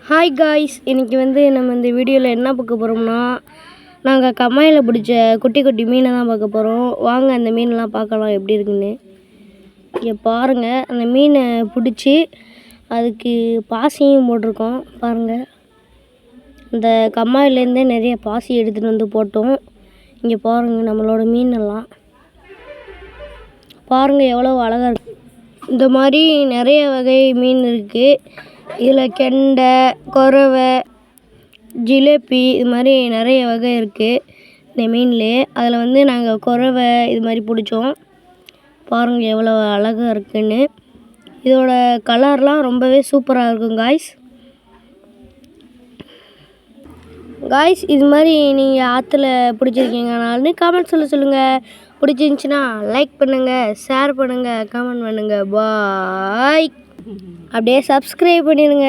Hi guys, இன்றைக்கி நம்ம இந்த வீடியோவில் என்ன பார்க்க போகிறோம்னா, நாங்கள் கம்மாயில் பிடிச்ச குட்டி குட்டி மீனை தான் பார்க்க போகிறோம். வாங்க அந்த மீனெலாம் பார்க்கலாம் எப்படி இருக்குன்னு. இங்கே பாருங்கள், அந்த மீனை பிடிச்சி அதுக்கு பாசியும் போட்டிருக்கோம். பாருங்கள், இந்த கம்மாயிலேருந்தே நிறைய பாசி எடுத்துகிட்டு வந்து போட்டோம். இங்கே பாருங்கள் நம்மளோட மீனெல்லாம் பாருங்கள் எவ்வளோ அழகாக இருக்குது. இந்த மாதிரி நிறைய வகை மீன் இருக்குது. இதில் கெண்டை, கொரவை, ஜிலேபி இது மாதிரி நிறைய வகை இருக்குது இந்த மீன்லேயே. அதில் நாங்கள் கொரவை இது மாதிரி பிடிச்சோம். பாருங்கள் எவ்வளோ அழகாக இருக்குதுன்னு. இதோட கலர்லாம் ரொம்பவே சூப்பராக இருக்கும் காய்ஸ். இது மாதிரி நீங்கள் ஆற்றுல பிடிச்சிருக்கீங்கனாலும் கமெண்ட் சொல்லுங்கள். பிடிச்சிருந்துச்சின்னா லைக் பண்ணுங்கள், ஷேர் பண்ணுங்கள், கமெண்ட் பண்ணுங்கள். பாய். அப்படியே சப்ஸ்கிரைப் பண்ணிடுங்க.